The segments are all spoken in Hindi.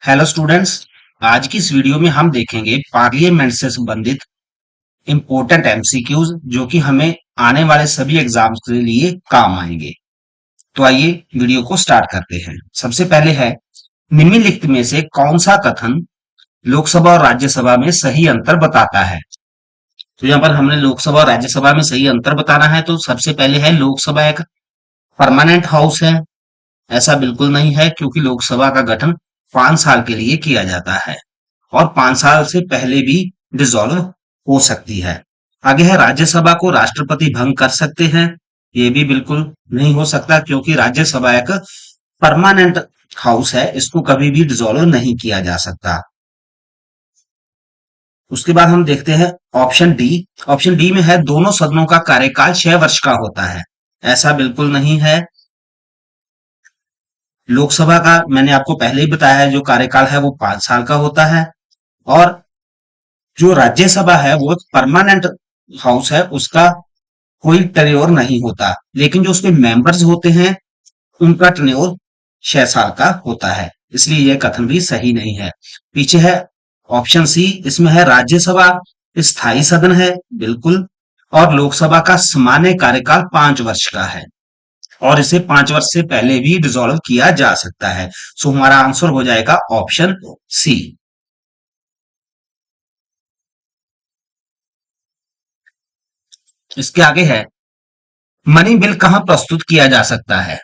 Hello students. आज की इस वीडियो में हम देखेंगे पार्लियामेंट से संबंधित इंपॉर्टेंट एमसीक्यूज जो कि हमें आने वाले सभी एग्जाम्स के लिए काम आएंगे। तो आइए वीडियो को स्टार्ट करते हैं। सबसे पहले है, निम्नलिखित में से कौन सा कथन लोकसभा और राज्यसभा में सही अंतर बताता है। तो यहाँ पर हमने लोकसभा और राज्यसभा में सही अंतर बताना है। तो सबसे पहले है, लोकसभा एक परमानेंट हाउस है। ऐसा बिल्कुल नहीं है, क्योंकि लोकसभा का गठन 5 साल के लिए किया जाता है और 5 साल से पहले भी डिसॉल्व हो सकती है। आगे है, राज्यसभा को राष्ट्रपति भंग कर सकते हैं। ये भी बिल्कुल नहीं हो सकता, क्योंकि राज्यसभा एक परमानेंट हाउस है, इसको कभी भी डिसॉल्व नहीं किया जा सकता। उसके बाद हम देखते हैं ऑप्शन डी। ऑप्शन डी में है, दोनों सदनों का कार्यकाल 6 वर्ष का होता है। ऐसा बिल्कुल नहीं है। लोकसभा का मैंने आपको पहले ही बताया है, जो कार्यकाल है वो 5 साल का होता है। और जो राज्यसभा है वो एक परमानेंट हाउस है, उसका कोई टेन्योर नहीं होता, लेकिन जो उसके मेंबर्स होते हैं उनका टेन्योर 6 साल का होता है। इसलिए यह कथन भी सही नहीं है। पीछे है ऑप्शन सी, इसमें है राज्यसभा स्थायी सदन है, बिल्कुल। और लोकसभा का सामान्य कार्यकाल 5 वर्ष का है और इसे 5 वर्ष से पहले भी डिसॉल्व किया जा सकता है। सो हमारा आंसर हो जाएगा ऑप्शन सी। इसके आगे है, मनी बिल कहां प्रस्तुत किया जा सकता है।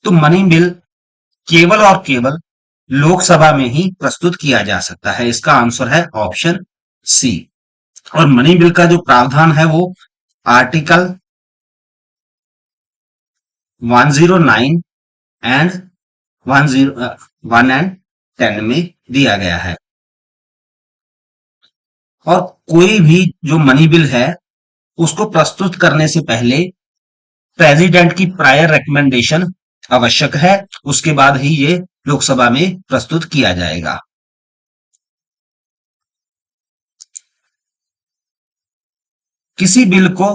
तो मनी बिल केवल और केवल लोकसभा में ही प्रस्तुत किया जा सकता है। इसका आंसर है ऑप्शन सी। और मनी बिल का जो प्रावधान है वो आर्टिकल 109 एंड 1 एंड 10 में दिया गया है। और कोई भी जो मनी बिल है उसको प्रस्तुत करने से पहले प्रेसिडेंट की प्रायर रिकमेंडेशन आवश्यक है, उसके बाद ही ये लोकसभा में प्रस्तुत किया जाएगा। किसी बिल को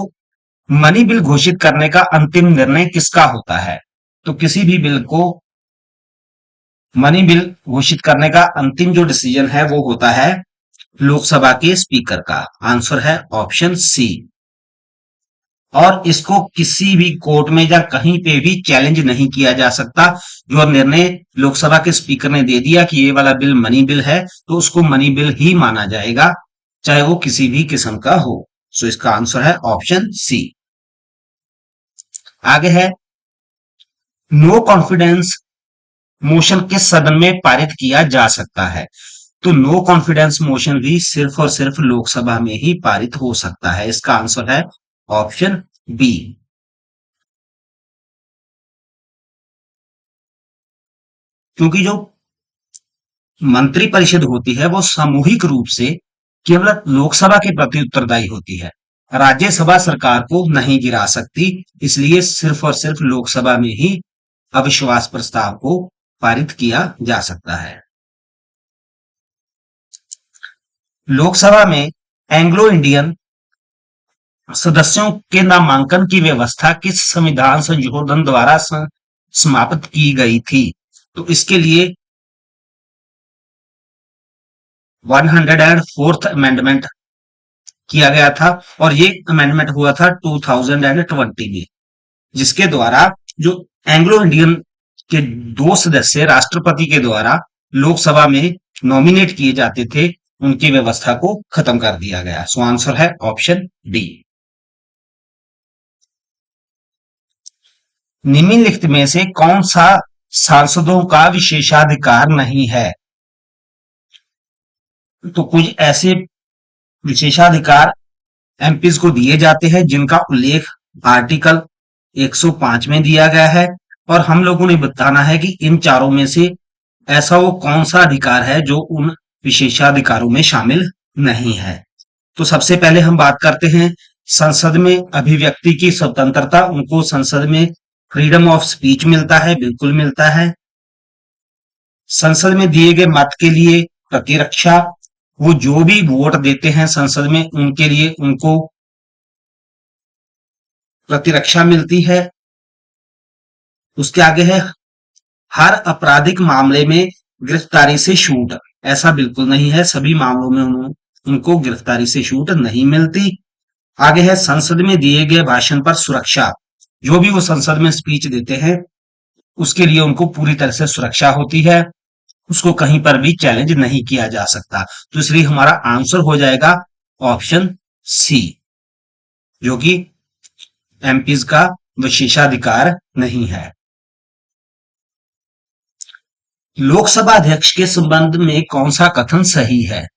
मनी बिल घोषित करने का अंतिम निर्णय किसका होता है। तो किसी भी बिल को मनी बिल घोषित करने का अंतिम जो डिसीजन है वो होता है लोकसभा के स्पीकर का। आंसर है ऑप्शन सी। और इसको किसी भी कोर्ट में या कहीं पे भी चैलेंज नहीं किया जा सकता। जो निर्णय लोकसभा के स्पीकर ने दे दिया कि ये वाला बिल मनी बिल है, तो उसको मनी बिल ही माना जाएगा, चाहे वो किसी भी किस्म का हो। सो इसका आंसर है ऑप्शन सी। आगे है, नो कॉन्फिडेंस मोशन किस सदन में पारित किया जा सकता है। तो नो कॉन्फिडेंस मोशन भी सिर्फ और सिर्फ लोकसभा में ही पारित हो सकता है। इसका आंसर है ऑप्शन बी। क्योंकि जो मंत्रिपरिषद होती है वो सामूहिक रूप से केवल लोकसभा के प्रति उत्तरदायी होती है। राज्यसभा सरकार को नहीं गिरा सकती, इसलिए सिर्फ और सिर्फ लोकसभा में ही अविश्वास प्रस्ताव को पारित किया जा सकता है। लोकसभा में एंग्लो इंडियन सदस्यों के नामांकन की व्यवस्था किस संविधान संशोधन द्वारा समाप्त की गई थी। तो इसके लिए 104th अमेंडमेंट किया गया था और ये अमेंडमेंट हुआ था 2020 में, जिसके द्वारा जो एंग्लो इंडियन के 2 सदस्य राष्ट्रपति के द्वारा लोकसभा में नॉमिनेट किए जाते थे, उनकी व्यवस्था को खत्म कर दिया गया। सो आंसर है ऑप्शन डी। निम्नलिखित में से कौन सा सांसदों का विशेषाधिकार नहीं है। तो कुछ ऐसे विशेषाधिकार एमपीज को दिए जाते हैं जिनका उल्लेख आर्टिकल 105 में दिया गया है, और हम लोगों ने बताना है कि इन चारों में से ऐसा वो कौन सा अधिकार है जो उन विशेषाधिकारों में शामिल नहीं है। तो सबसे पहले हम बात करते हैं संसद में अभिव्यक्ति की स्वतंत्रता। उनको संसद में फ्रीडम ऑफ स्पीच मिलता है, बिल्कुल मिलता है। संसद में दिए गए मत के लिए प्रतिरक्षा, वो जो भी वोट देते हैं संसद में उनके लिए उनको प्रतिरक्षा मिलती है। उसके आगे है हर आपराधिक मामले में गिरफ्तारी से छूट, ऐसा बिल्कुल नहीं है, सभी मामलों में उनको गिरफ्तारी से छूट नहीं मिलती। आगे है संसद में दिए गए भाषण पर सुरक्षा, जो भी वो संसद में स्पीच देते हैं उसके लिए उनको पूरी तरह से सुरक्षा होती है, उसको कहीं पर भी चैलेंज नहीं किया जा सकता। तो इसलिए हमारा आंसर हो जाएगा ऑप्शन सी, जो कि एमपीज का विशेषाधिकार नहीं है। लोकसभा अध्यक्ष के संबंध में कौन सा कथन सही है?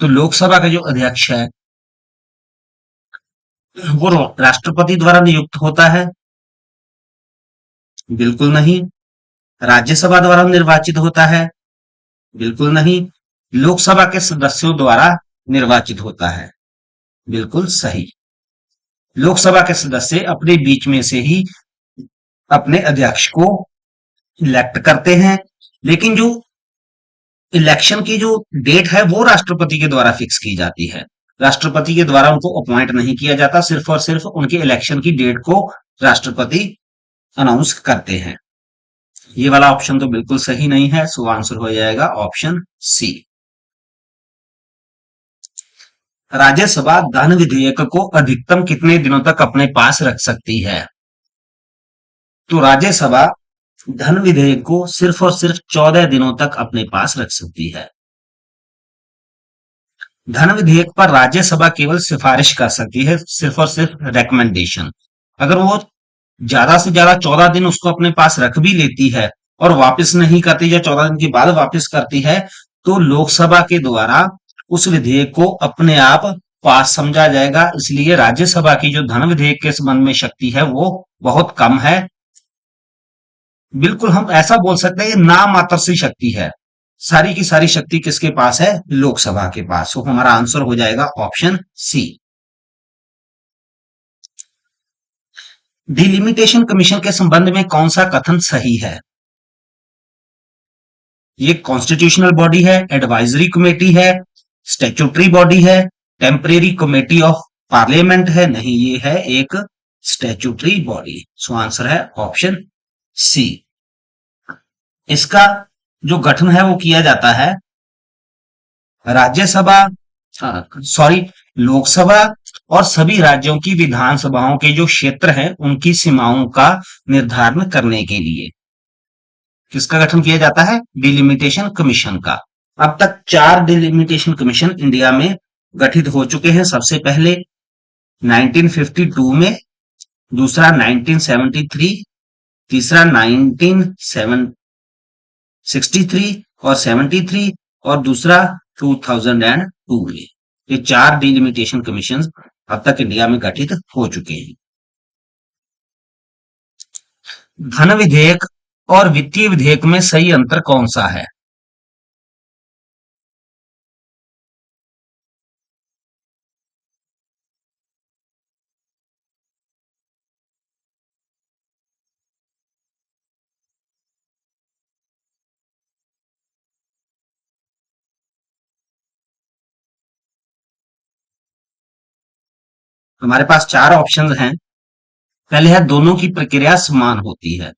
तो लोकसभा का जो अध्यक्ष है वो राष्ट्रपति द्वारा नियुक्त होता है? बिल्कुल नहीं। राज्यसभा द्वारा निर्वाचित होता है? बिल्कुल नहीं। लोकसभा के सदस्यों द्वारा निर्वाचित होता है? बिल्कुल सही। लोकसभा के सदस्य अपने बीच में से ही अपने अध्यक्ष को इलेक्ट करते हैं, लेकिन जो इलेक्शन की जो डेट है वो राष्ट्रपति के द्वारा फिक्स की जाती है। राष्ट्रपति के द्वारा उनको अपॉइंट नहीं किया जाता, सिर्फ और सिर्फ उनके इलेक्शन की डेट को राष्ट्रपति अनाउंस करते हैं। ये वाला ऑप्शन तो बिल्कुल सही नहीं है, सो आंसर हो जाएगा ऑप्शन सी। राज्यसभा धन विधेयक को अधिकतम कितने दिनों तक अपने पास रख सकती है? तो राज्यसभा धन विधेयक को सिर्फ और सिर्फ 14 दिनों तक अपने पास रख सकती है। धन विधेयक पर राज्यसभा केवल सिफारिश कर सकती है, सिर्फ और सिर्फ रिकमेंडेशन। अगर वो ज्यादा से ज्यादा 14 दिन उसको अपने पास रख भी लेती है और वापस नहीं करती या 14 दिन के बाद वापस करती है, तो लोकसभा के द्वारा उस विधेयक को अपने आप पास समझा जाएगा। इसलिए राज्यसभा की जो धन विधेयक के संबंध में शक्ति है वो बहुत कम है। बिल्कुल हम ऐसा बोल सकते हैं, ये नाम मात्र सी शक्ति है। सारी की सारी शक्ति किसके पास है? लोकसभा के पास। तो हमारा आंसर हो जाएगा ऑप्शन सी। डिलिमिटेशन कमीशन के संबंध में कौन सा कथन सही है? ये कॉन्स्टिट्यूशनल बॉडी है, एडवाइजरी कमेटी है, स्टैट्यूटरी बॉडी है, टेम्परेरी कमेटी ऑफ पार्लियामेंट है? नहीं, ये है एक स्टैट्यूटरी बॉडी। सो आंसर है ऑप्शन सी। इसका जो गठन है वो किया जाता है राज्यसभा, सॉरी, लोकसभा और सभी राज्यों की विधानसभाओं के जो क्षेत्र हैं उनकी सीमाओं का निर्धारण करने के लिए। किसका गठन किया जाता है? डिलिमिटेशन कमीशन का। अब तक 4 डिलिमिटेशन कमीशन इंडिया में गठित हो चुके हैं। सबसे पहले 1952 में, दूसरा 1973, तीसरा 1963 और 73 और दूसरा 2002 में। ये 4 डिलिमिटेशन कमीशन अब तक इंडिया में गठित हो चुके हैं। धन विधेयक और वित्तीय विधेयक में सही अंतर कौन सा है? हमारे पास 4 ऑप्शंस हैं। पहले है दोनों की प्रक्रिया समान होती है।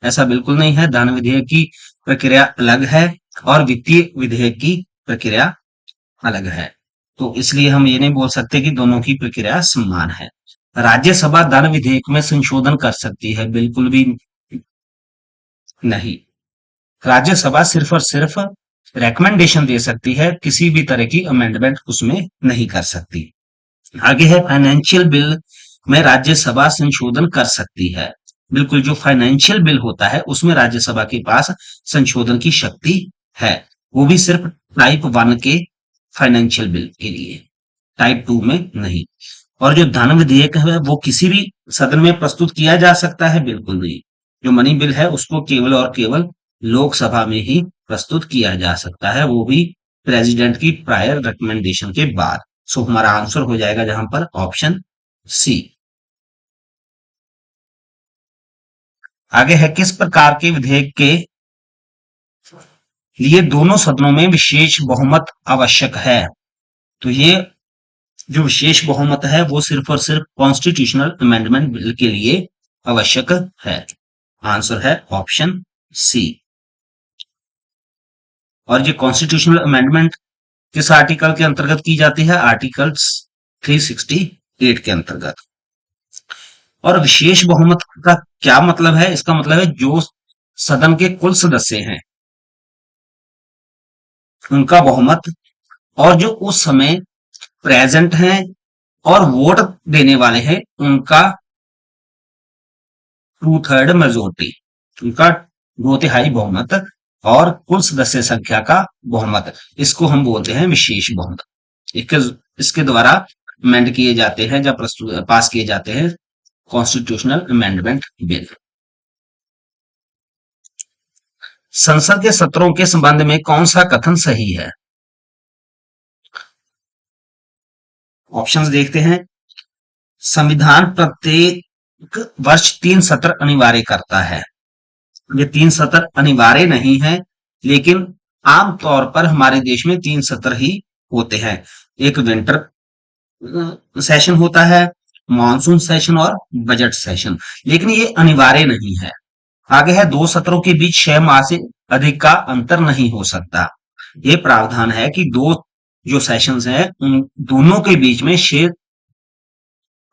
ऐसा बिल्कुल नहीं है, धन विधेयक की प्रक्रिया अलग है और वित्तीय विधेयक की प्रक्रिया अलग है। तो इसलिए हम ये नहीं बोल सकते कि दोनों की प्रक्रिया समान है। राज्यसभा धन विधेयक में संशोधन कर सकती है? बिल्कुल भी नहीं। राज्यसभा सिर्फ और सिर्फ रिकमेंडेशन दे सकती है, किसी भी तरह की अमेंडमेंट उसमें नहीं कर सकती। आगे है फाइनेंशियल बिल में राज्यसभा संशोधन कर सकती है? बिल्कुल, जो फाइनेंशियल बिल होता है उसमें राज्यसभा के पास संशोधन की शक्ति है, वो भी सिर्फ टाइप 1 के फाइनेंशियल बिल के लिए, टाइप 2 में नहीं। और जो धन विधेयक है वो किसी भी सदन में प्रस्तुत किया जा सकता है? बिल्कुल नहीं। जो मनी बिल है उसको केवल और केवल लोकसभा में ही प्रस्तुत किया जा सकता है, वो भी प्रेसिडेंट की प्रायर रिकमेंडेशन के बाद। सो हमारा आंसर हो जाएगा जहां पर ऑप्शन सी। आगे है किस प्रकार के विधेयक के लिए दोनों सदनों में विशेष बहुमत आवश्यक है? तो ये जो विशेष बहुमत है वो सिर्फ और सिर्फ कॉन्स्टिट्यूशनल अमेंडमेंट बिल के लिए आवश्यक है। आंसर है ऑप्शन सी। और ये कॉन्स्टिट्यूशनल अमेंडमेंट किस आर्टिकल के अंतर्गत की जाती है? आर्टिकल्स 368 के अंतर्गत। और विशेष बहुमत का क्या मतलब है? इसका मतलब है जो सदन के कुल सदस्य हैं उनका बहुमत, और जो उस समय प्रेजेंट हैं और वोट देने वाले हैं उनका 2/3 मेजोरिटी, उनका 2/3 बहुमत और कुल सदस्य संख्या का बहुमत, इसको हम बोलते हैं विशेष बहुमत। इसके इसके द्वारा अमेंड किए जाते हैं, जब पास किए जाते हैं कॉन्स्टिट्यूशनल अमेंडमेंट बिल। संसद के सत्रों के संबंध में कौन सा कथन सही है? ऑप्शंस देखते हैं। संविधान प्रत्येक वर्ष 3 सत्र अनिवार्य करता है। ये 3 सत्र अनिवार्य नहीं है, लेकिन आमतौर पर हमारे देश में 3 सत्र ही होते हैं। एक विंटर सेशन होता है, मानसून सेशन और बजट सेशन, लेकिन ये अनिवार्य नहीं है। आगे है 2 सत्रों के बीच 6 माह से अधिक का अंतर नहीं हो सकता। ये प्रावधान है कि दो जो सेशंस हैं उन दोनों के बीच में 6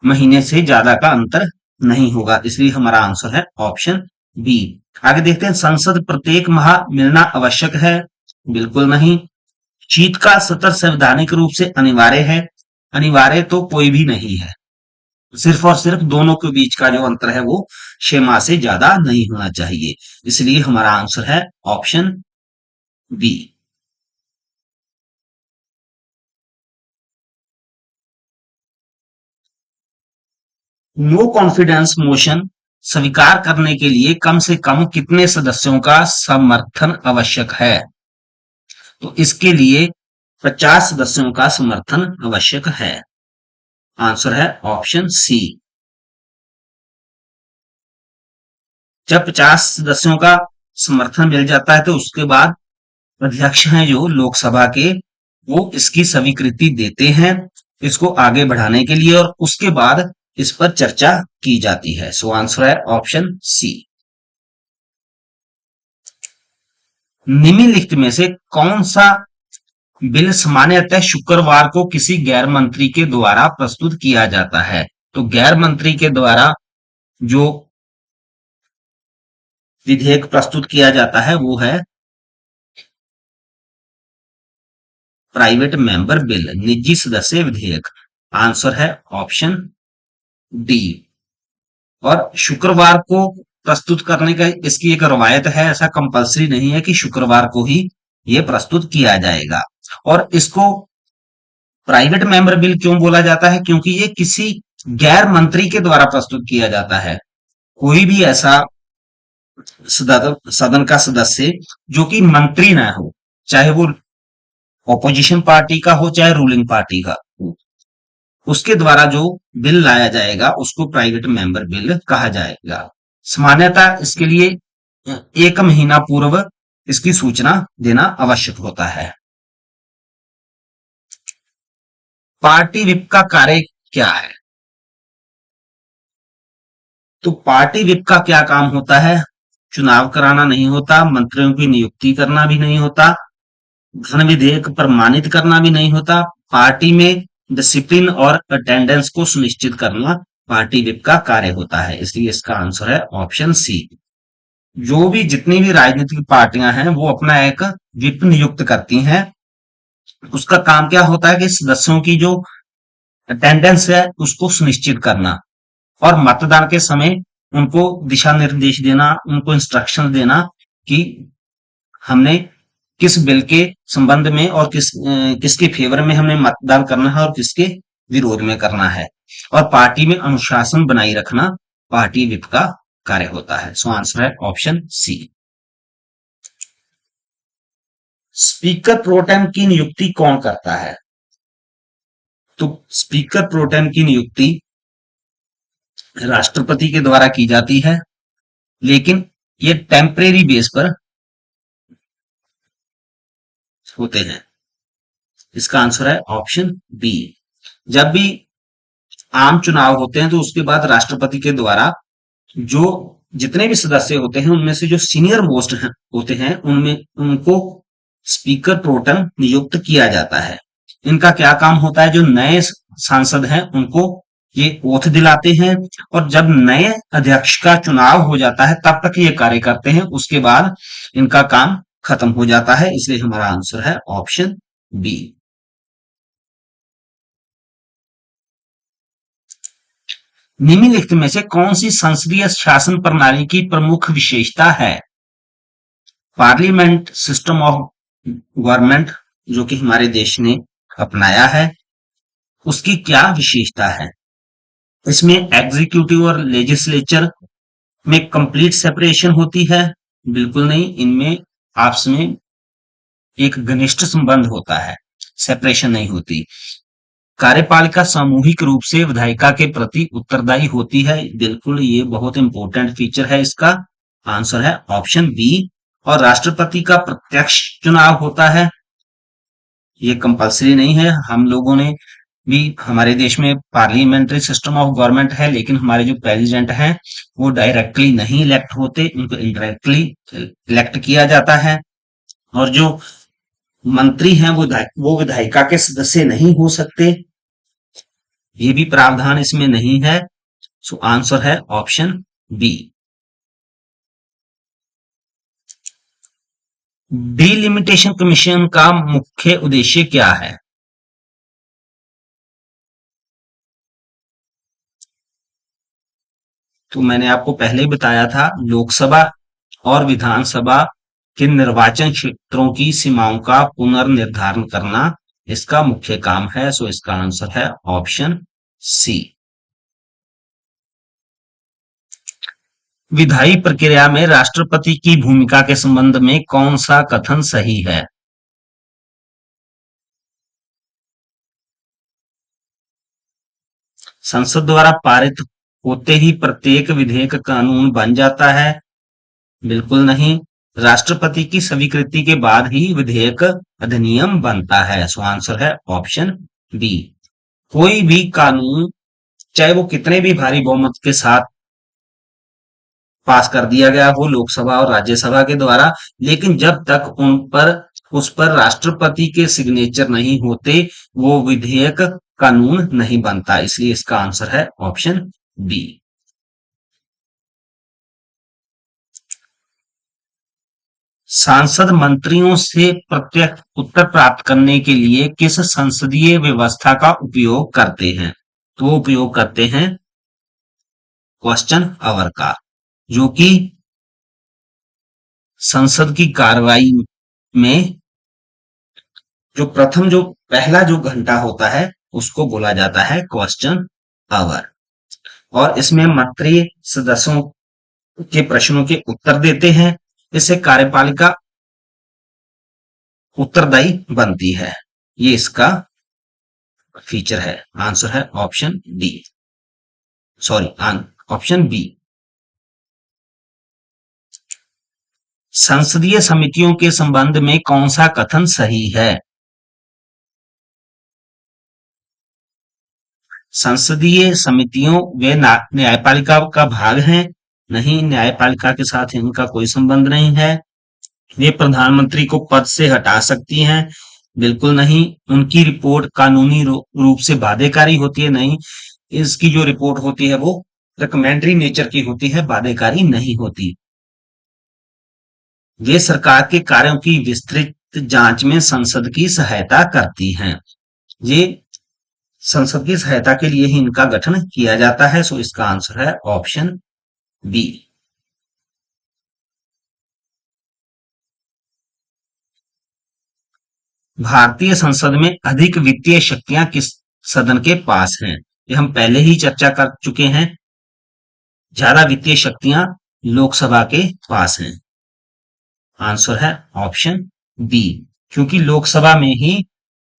महीने से ज्यादा का अंतर नहीं होगा, इसलिए हमारा आंसर है ऑप्शन बी। आगे देखते हैं, संसद प्रत्येक माह मिलना आवश्यक है? बिल्कुल नहीं। शीतकाल सत्र संवैधानिक रूप से अनिवार्य है? अनिवार्य तो कोई भी नहीं है, सिर्फ और सिर्फ दोनों के बीच का जो अंतर है वो 6 माह से ज्यादा नहीं होना चाहिए, इसलिए हमारा आंसर है option B. No confidence motion स्वीकार करने के लिए कम से कम कितने सदस्यों का समर्थन आवश्यक है? तो इसके लिए 50 सदस्यों का समर्थन आवश्यक है। आंसर है ऑप्शन सी। जब 50 सदस्यों का समर्थन मिल जाता है तो उसके बाद अध्यक्ष हैं जो लोकसभा के, वो इसकी स्वीकृति देते हैं इसको आगे बढ़ाने के लिए, और उसके बाद इस पर चर्चा की जाती है। सो आंसर है ऑप्शन सी। निम्नलिखित में से कौन सा बिल सामान्यतः शुक्रवार को किसी गैर मंत्री के द्वारा प्रस्तुत किया जाता है? तो गैर मंत्री के द्वारा जो विधेयक प्रस्तुत किया जाता है वो है प्राइवेट मेंबर बिल, निजी सदस्य विधेयक। आंसर है ऑप्शन डी। और शुक्रवार को प्रस्तुत करने का इसकी एक रवायत है, ऐसा कंपलसरी नहीं है कि शुक्रवार को ही ये प्रस्तुत किया जाएगा। और इसको प्राइवेट मेंबर बिल क्यों बोला जाता है? क्योंकि ये किसी गैर मंत्री के द्वारा प्रस्तुत किया जाता है। कोई भी ऐसा सदन का सदस्य जो कि मंत्री ना हो, चाहे वो ऑपोजिशन पार्टी का हो चाहे रूलिंग पार्टी का हो, उसके द्वारा जो बिल लाया जाएगा उसको प्राइवेट मेंबर बिल कहा जाएगा। सामान्यतः इसके लिए 1 महीना पूर्व इसकी सूचना देना आवश्यक होता है। पार्टी विप का कार्य क्या है? तो पार्टी विप का क्या काम होता है? चुनाव कराना नहीं होता, मंत्रियों की नियुक्ति करना भी नहीं होता, धन विधेयक प्रमाणित करना भी नहीं होता, पार्टी में डिसिप्लिन और अटेंडेंस को सुनिश्चित करना पार्टी विप का कार्य होता है, इसलिए इसका आंसर है ऑप्शन सी। जो भी जितनी भी राजनीतिक पार्टियां हैं वो अपना एक विप नियुक्त करती हैं, उसका काम क्या होता है कि सदस्यों की जो अटेंडेंस है उसको सुनिश्चित करना और मतदान के समय उनको दिशा निर्देश देना, उनको इंस्ट्रक्शन देना कि हमने किस बिल के संबंध में और किसके फेवर में हमें मतदान करना है और किसके विरोध में करना है। और पार्टी में अनुशासन बनाए रखना पार्टी विप का कार्य होता है। सो आंसर है ऑप्शन सी। स्पीकर प्रोटेम की नियुक्ति कौन करता है? तो स्पीकर प्रोटेम की नियुक्ति राष्ट्रपति के द्वारा की जाती है, लेकिन ये टेम्परेरी बेस पर होते हैं। इसका आंसर है ऑप्शन बी। जब भी आम चुनाव होते हैं तो उसके बाद राष्ट्रपति के द्वारा जो जितने भी सदस्य होते हैं उनमें से जो सीनियर मोस्ट होते हैं उनमें उनको स्पीकर प्रोटेम नियुक्त किया जाता है। इनका क्या काम होता है, जो नए सांसद हैं उनको ये ओथ दिलाते हैं, और जब नए अध्यक्ष का चुनाव हो जाता है तब तक ये कार्य करते हैं, उसके बाद इनका काम खत्म हो जाता है। इसलिए हमारा आंसर है ऑप्शन बी। निम्नलिखित में से कौन सी संसदीय शासन प्रणाली की प्रमुख विशेषता है? पार्लियामेंट सिस्टम ऑफ गवर्नमेंट जो कि हमारे देश ने अपनाया है, उसकी क्या विशेषता है? इसमें एग्जीक्यूटिव और लेजिस्लेचर में कंप्लीट सेपरेशन होती है? बिल्कुल नहीं, इनमें आपस में एक घनिष्ठ संबंध होता है, सेपरेशन नहीं होती। कार्यपालिका सामूहिक रूप से विधायिका के प्रति उत्तरदायी होती है? बिल्कुल, ये बहुत इंपॉर्टेंट फीचर है। इसका आंसर है ऑप्शन बी। और राष्ट्रपति का प्रत्यक्ष चुनाव होता है? ये कंपलसरी नहीं है। हम लोगों ने भी, हमारे देश में पार्लियामेंट्री सिस्टम ऑफ गवर्नमेंट है, लेकिन हमारे जो प्रेसिडेंट हैं वो डायरेक्टली नहीं इलेक्ट होते, उनको इनडायरेक्टली इलेक्ट किया जाता है। और जो मंत्री हैं वो विधायिका के सदस्य नहीं हो सकते, ये भी प्रावधान इसमें नहीं है। सो आंसर है ऑप्शन बी। डिलिमिटेशन कमीशन का मुख्य उद्देश्य क्या है? तो मैंने आपको पहले ही बताया था, लोकसभा और विधानसभा के निर्वाचन क्षेत्रों की सीमाओं का पुनर्निर्धारण करना इसका मुख्य काम है। सो इसका आंसर है ऑप्शन सी। विधायी प्रक्रिया में राष्ट्रपति की भूमिका के संबंध में कौन सा कथन सही है? संसद द्वारा पारित होते ही प्रत्येक विधेयक कानून बन जाता है? बिल्कुल नहीं, राष्ट्रपति की स्वीकृति के बाद ही विधेयक अधिनियम बनता है। सो आंसर है ऑप्शन बी। कोई भी कानून चाहे वो कितने भी भारी बहुमत के साथ पास कर दिया गया हो लोकसभा और राज्यसभा के द्वारा, लेकिन जब तक उस पर राष्ट्रपति के सिग्नेचर नहीं होते वो विधेयक कानून नहीं बनता। इसलिए इसका आंसर है ऑप्शन बी। सांसद मंत्रियों से प्रत्यक्ष उत्तर प्राप्त करने के लिए किस संसदीय व्यवस्था का उपयोग करते हैं? तो वो उपयोग करते हैं क्वेश्चन आवर का, जो कि संसद की कार्रवाई में जो पहला जो घंटा होता है उसको बोला जाता है क्वेश्चन आवर। और इसमें मंत्री सदस्यों के प्रश्नों के उत्तर देते हैं। इससे कार्यपालिका उत्तरदायी बनती है। ये इसका फीचर है। आंसर है option D, sorry option B. संसदीय समितियों के संबंध में कौन सा कथन सही है? संसदीय समितियों वे न्यायपालिका का भाग हैं? नहीं, न्यायपालिका के साथ इनका कोई संबंध नहीं है। वे प्रधानमंत्री को पद से हटा सकती हैं? बिल्कुल नहीं। उनकी रिपोर्ट कानूनी रूप से बाध्यकारी होती है? नहीं, इसकी जो रिपोर्ट होती है वो रिकमेंडरी नेचर की होती है, बाध्यकारी नहीं होती। वे सरकार के कार्यों की विस्तृत जांच में संसद की सहायता करती हैं। ये संसद की सहायता के लिए ही इनका गठन किया जाता है। सो इसका आंसर है ऑप्शन बी। भारतीय संसद में अधिक वित्तीय शक्तियां किस सदन के पास हैं? ये हम पहले ही चर्चा कर चुके हैं। ज्यादा वित्तीय शक्तियां लोकसभा के पास हैं। आंसर है ऑप्शन बी, क्योंकि लोकसभा में ही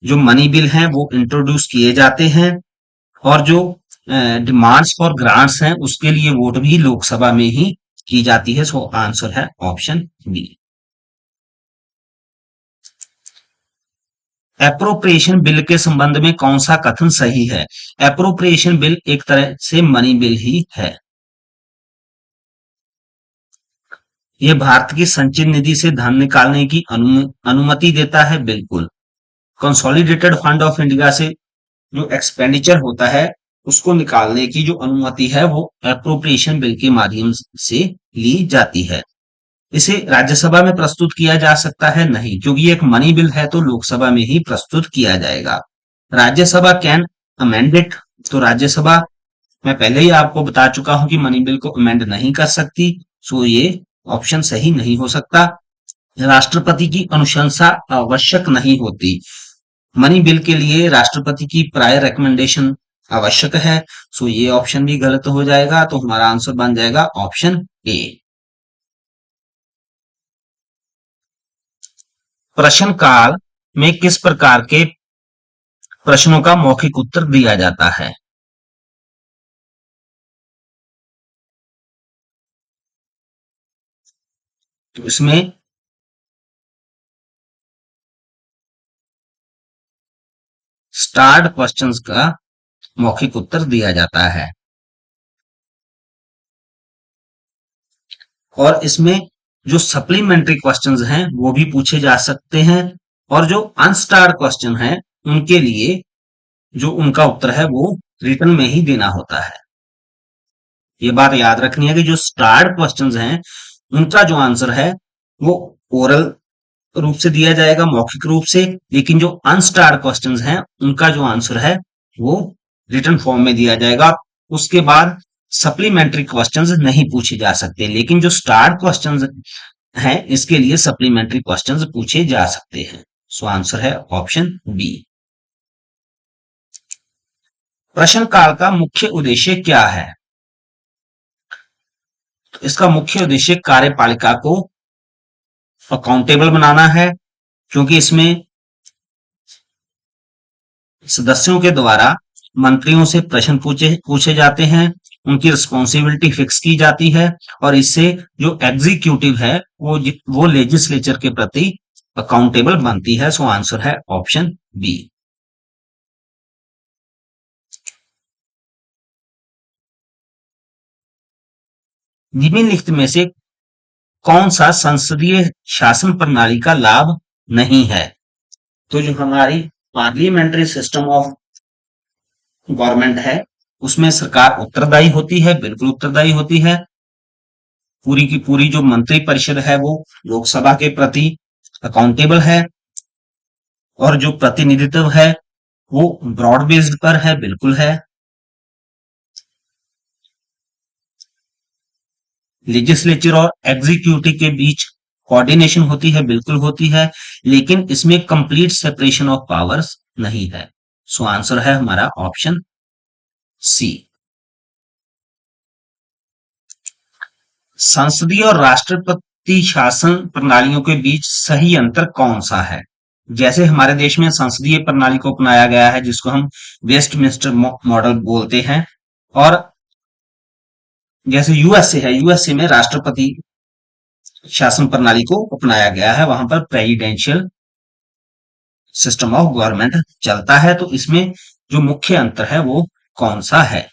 जो मनी बिल हैं वो इंट्रोड्यूस किए जाते हैं, और जो डिमांड्स फॉर ग्रांट्स हैं उसके लिए वोट भी लोकसभा में ही की जाती है। सो आंसर है ऑप्शन बी। एप्रोप्रिएशन बिल के संबंध में कौन सा कथन सही है? एप्रोप्रिएशन बिल एक तरह से मनी बिल ही है। ये भारत की संचित निधि से धन निकालने की अनुमति देता है, बिल्कुल। कंसोलिडेटेड फंड ऑफ इंडिया से जो एक्सपेंडिचर होता है उसको निकालने की जो अनुमति है वो एप्रोप्रिएशन बिल के माध्यम से ली जाती है। इसे राज्यसभा में प्रस्तुत किया जा सकता है, नहीं, क्योंकि ये एक मनी बिल है तो लोकसभा में ही प्रस्तुत किया जाएगा। राज्यसभा कैन अमेंड इट, तो राज्यसभा, मैं पहले ही आपको बता चुका हूं कि मनी बिल को अमेंड नहीं कर सकती, सो ये ऑप्शन सही नहीं हो सकता। राष्ट्रपति की अनुशंसा आवश्यक नहीं होती, मनी बिल के लिए राष्ट्रपति की प्रायर रिकमेंडेशन आवश्यक है, सो ये ऑप्शन भी गलत हो जाएगा, तो हमारा आंसर बन जाएगा ऑप्शन ए। प्रश्न काल में किस प्रकार के प्रश्नों का मौखिक उत्तर दिया जाता है? तो इसमें स्टार्ड क्वेश्चंस का मौखिक उत्तर दिया जाता है, और इसमें जो सप्लीमेंट्री क्वेश्चंस हैं वो भी पूछे जा सकते हैं, और जो अनस्टार्ड क्वेश्चन है उनके लिए जो उनका उत्तर है वो रिटर्न में ही देना होता है। ये बात याद रखनी है कि जो स्टार्ड क्वेश्चंस हैं उनका जो आंसर है वो ओरल रूप से दिया जाएगा, मौखिक रूप से, लेकिन जो अनस्टार्ड क्वेश्चंस हैं उनका जो आंसर है वो रिटन फॉर्म में दिया जाएगा। उसके बाद सप्लीमेंट्री क्वेश्चंस नहीं पूछे जा सकते, लेकिन जो स्टार्ड क्वेश्चंस हैं इसके लिए सप्लीमेंट्री क्वेश्चंस पूछे जा सकते हैं। सो आंसर है ऑप्शन बी। प्रश्न काल का मुख्य उद्देश्य क्या है? तो इसका मुख्य उद्देश्य कार्यपालिका को अकाउंटेबल बनाना है, क्योंकि इसमें सदस्यों के द्वारा मंत्रियों से प्रश्न पूछे जाते हैं, उनकी रिस्पॉन्सिबिलिटी फिक्स की जाती है, और इससे जो एग्जीक्यूटिव है वो लेजिस्लेचर के प्रति अकाउंटेबल बनती है। सो आंसर है ऑप्शन बी। निम्नलिखित में से कौन सा संसदीय शासन प्रणाली का लाभ नहीं है? तो जो हमारी पार्लियामेंट्री सिस्टम ऑफ गवर्नमेंट है उसमें सरकार उत्तरदायी होती है, बिल्कुल उत्तरदायी होती है। पूरी की पूरी जो मंत्री परिषद है वो लोकसभा के प्रति अकाउंटेबल है, और जो प्रतिनिधित्व है वो ब्रॉड बेस्ड पर है, बिल्कुल है। लेजिस्लेचर और एग्जीक्यूटिव के बीच कोऑर्डिनेशन होती है, बिल्कुल होती है, लेकिन इसमें कंप्लीट सेपरेशन ऑफ पावर्स नहीं है। सो आंसर है हमारा ऑप्शन सी। संसदीय और राष्ट्रपति शासन प्रणालियों के बीच सही अंतर कौन सा है? जैसे हमारे देश में संसदीय प्रणाली को अपनाया गया है जिसको हम वेस्टमिंस्टर मॉडल बोलते हैं, और जैसे यूएसए है, यूएसए में राष्ट्रपति शासन प्रणाली को अपनाया गया है, वहां पर प्रेसिडेंशियल सिस्टम ऑफ गवर्नमेंट चलता है। तो इसमें जो मुख्य अंतर है वो कौन सा है?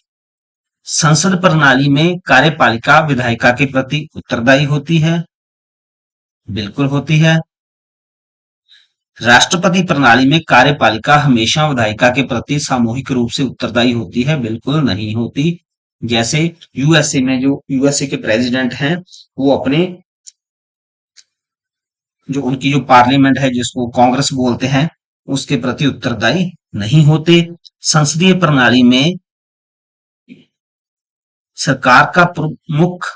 संसद प्रणाली में कार्यपालिका विधायिका के प्रति उत्तरदायी होती है, बिल्कुल होती है। राष्ट्रपति प्रणाली में कार्यपालिका हमेशा विधायिका के प्रति सामूहिक रूप से उत्तरदायी होती है, बिल्कुल नहीं होती। जैसे यूएसए में जो यूएसए के प्रेसिडेंट हैं वो अपने जो उनकी जो पार्लियामेंट है जिसको कांग्रेस बोलते हैं उसके प्रति उत्तरदायी नहीं होते। संसदीय प्रणाली में सरकार का प्रमुख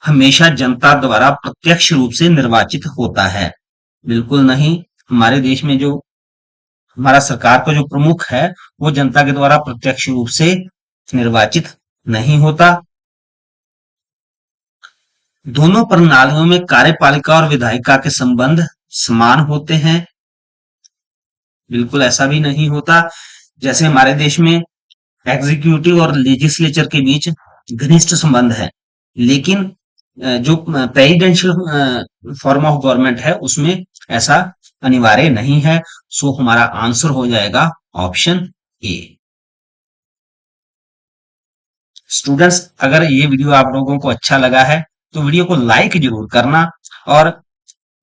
हमेशा जनता द्वारा प्रत्यक्ष रूप से निर्वाचित होता है, बिल्कुल नहीं। हमारे देश में जो हमारा सरकार का जो प्रमुख है वो जनता के द्वारा प्रत्यक्ष रूप से निर्वाचित नहीं होता। दोनों प्रणालियों में कार्यपालिका और विधायिका के संबंध समान होते हैं, बिल्कुल ऐसा भी नहीं होता। जैसे हमारे देश में एग्जीक्यूटिव और लेजिस्लेचर के बीच घनिष्ठ संबंध है, लेकिन जो प्रेसिडेंशियल फॉर्म ऑफ गवर्नमेंट है उसमें ऐसा अनिवार्य नहीं है। सो हमारा आंसर हो जाएगा ऑप्शन ए। स्टूडेंट्स, अगर ये वीडियो आप लोगों को अच्छा लगा है तो वीडियो को लाइक जरूर करना, और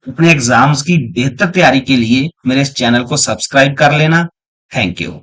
अपने एग्जाम्स की बेहतर तैयारी के लिए मेरे इस चैनल को सब्सक्राइब कर लेना। Thank you.